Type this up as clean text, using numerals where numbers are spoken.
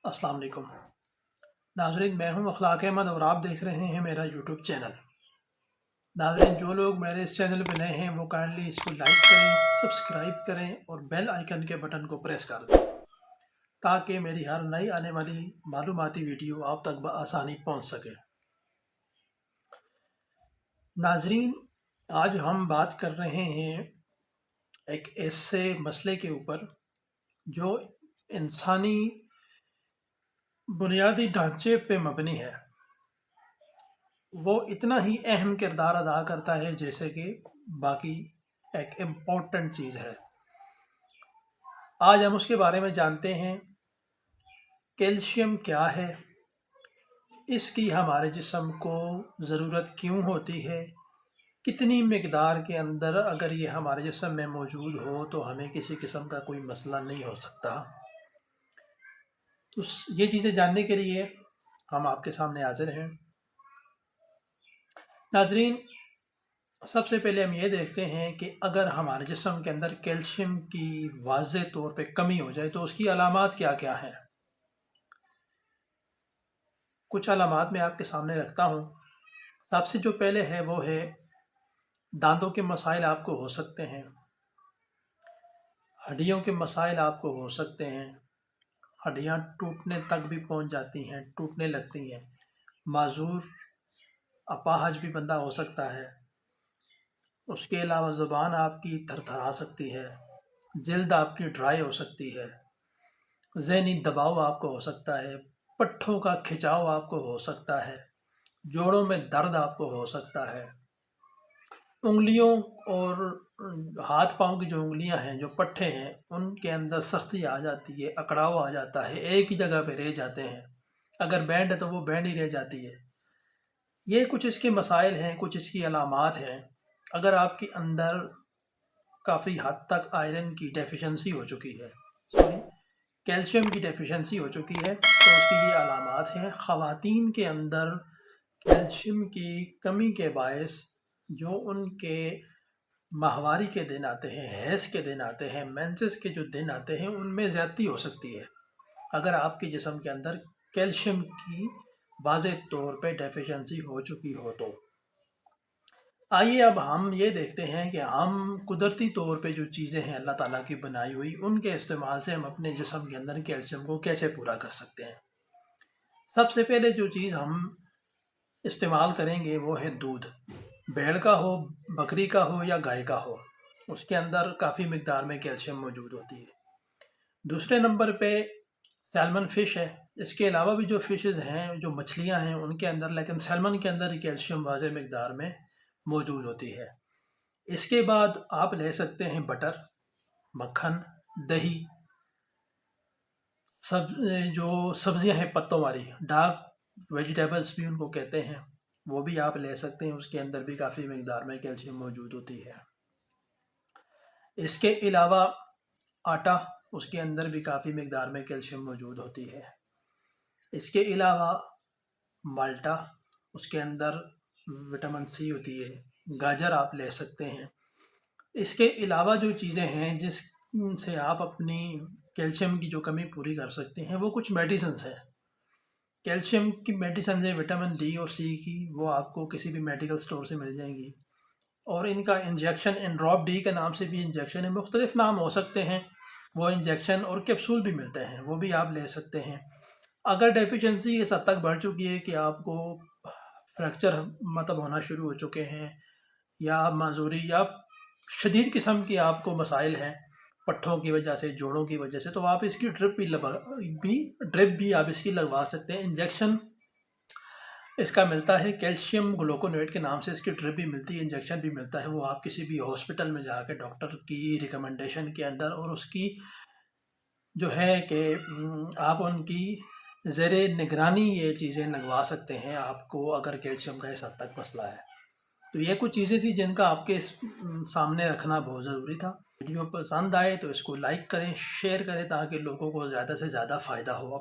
अस्सलाम वालेकुम नाजरीन, मैं हूं अखलाक अहमद और आप देख रहे हैं मेरा यूट्यूब चैनल। नाजरीन, जो लोग मेरे इस चैनल पर नए हैं वो काइंडली इसको लाइक करें, सब्सक्राइब करें और बेल आइकन के बटन को प्रेस कर दें ताकि मेरी हर नई आने वाली मालूमाती वीडियो आप तक बआसानी पहुंच सके। नाजरीन, आज हम बात कर रहे हैं एक ऐसे मसले के ऊपर जो इंसानी बुनियादी ढांचे पे मबनी है। वो इतना ही अहम किरदार अदा करता है जैसे कि बाकी एक इम्पोर्टेंट चीज़ है। आज हम उसके बारे में जानते हैं। कैल्शियम क्या है, इसकी हमारे जिस्म को ज़रूरत क्यों होती है, कितनी मिकदार के अंदर अगर ये हमारे जिस्म में मौजूद हो तो हमें किसी किस्म का कोई मसला नहीं हो सकता। तो ये चीज़ें जानने के लिए हम आपके सामने हाजिर हैं। नाजरीन, सबसे पहले हम ये देखते हैं कि अगर हमारे जिस्म के अंदर कैल्शियम की वाज़ेह तौर पे कमी हो जाए तो उसकी अलामात क्या क्या हैं। कुछ अलामात मैं आपके सामने रखता हूँ। सबसे जो पहले है वो है दांतों के मसाइल आपको हो सकते हैं, हड्डियों के मसाइल आपको हो सकते हैं, हड्डियाँ टूटने तक भी पहुँच जाती हैं, टूटने लगती हैं, माजूर अपाहज भी बंदा हो सकता है। उसके अलावा ज़ुबान आपकी थरथरा सकती है, जल्द आपकी ड्राई हो सकती है, ज़हनी दबाव आपको हो सकता है, पट्ठों का खिंचाव आपको हो सकता है, जोड़ों में दर्द आपको हो सकता है, उंगलियों और हाथ पाँव की जो उंगलियां हैं, जो पट्ठे हैं, उनके अंदर सख्ती आ जाती है, अकड़ाव आ जाता है, एक ही जगह पे रह जाते हैं। अगर बैंड है तो वो बैंड ही रह जाती है। ये कुछ इसके मसाइल हैं, कुछ इसकी अलामात हैं। अगर आपके अंदर काफ़ी हद तक आयरन की डेफिशिएंसी हो चुकी है, सॉरी कैल्शियम की डेफिशिएंसी हो चुकी है, तो उसकी ये अलामात हैं। ख़वातीन के अंदर कैल्शियम की कमी के बायस जो उनके माहवारी के दिन आते हैं, हैज़ के दिन आते हैं, मेंसेस के जो दिन आते हैं, उनमें ज़्यादती हो सकती है अगर आपके जिस्म के अंदर कैल्शियम की वाज़ेह तौर पे डेफिशिएंसी हो चुकी हो तो। आइए अब हम ये देखते हैं कि हम कुदरती तौर पे जो चीज़ें हैं अल्लाह ताला की बनाई हुई, उनके इस्तेमाल से हम अपने जिस्म के अंदर कैल्शियम को कैसे पूरा कर सकते हैं। सबसे पहले जो चीज़ हम इस्तेमाल करेंगे वो है दूध। भेड़ का हो, बकरी का हो या गाय का हो, उसके अंदर काफ़ी मिकदार में कैल्शियम मौजूद होती है। दूसरे नंबर पे सैल्मन फ़िश है। इसके अलावा भी जो फ़िशेज़ हैं, जो मछलियां हैं, उनके अंदर, लेकिन सैल्मन के अंदर कैल्शियम वाज़ेह मिकदार में मौजूद होती है। इसके बाद आप ले सकते हैं बटर, मक्खन, दही, जो सब्जियां हैं पत्तों वाली, डार्क वेजिटेबल्स भी उनको कहते हैं, वो भी आप ले सकते हैं। उसके अंदर भी काफ़ी मिकदार में कैल्शियम मौजूद होती है। इसके अलावा आटा, उसके अंदर भी काफ़ी मिकदार में कैल्शियम मौजूद होती है। इसके अलावा माल्टा, उसके अंदर विटामिन सी होती है। गाजर आप ले सकते हैं। इसके अलावा जो चीज़ें हैं जिससे आप अपनी कैल्शियम की जो कमी पूरी कर सकते हैं वो कुछ मेडिसिन्स हैं। कैल्शियम की मेडिसिन है विटामिन डी और सी की, वो आपको किसी भी मेडिकल स्टोर से मिल जाएंगी। और इनका इंजेक्शन एंड्रॉप डी के नाम से भी इंजेक्शन है, मुख्तलिफ नाम हो सकते हैं। वो इंजेक्शन और कैप्सूल भी मिलते हैं, वो भी आप ले सकते हैं। अगर डेफिशिएंसी इस हद तक बढ़ चुकी है कि आपको फ्रैक्चर मतलब होना शुरू हो चुके हैं, या माजूरी या शदीद किस्म की आपको मसाइल हैं पट्ठों की वजह से, जोड़ों की वजह से, तो आप इसकी ड्रिप भी आप इसकी लगवा सकते हैं। इंजेक्शन इसका मिलता है, कैल्शियम ग्लूकोनेट के नाम से इसकी ड्रिप भी मिलती है, इंजेक्शन भी मिलता है। वो आप किसी भी हॉस्पिटल में जाकर डॉक्टर की रिकमेंडेशन के अंदर, और उसकी जो है कि आप उनकी ज़ेरे निगरानी ये चीज़ें लगवा सकते हैं आपको, अगर कैल्शियम का इस हद तक मसला है। तो ये कुछ चीज़ें थी जिनका आपके सामने रखना बहुत ज़रूरी था। वीडियो पसंद आए तो इसको लाइक करें, शेयर करें ताकि लोगों को ज़्यादा से ज़्यादा फ़ायदा हो।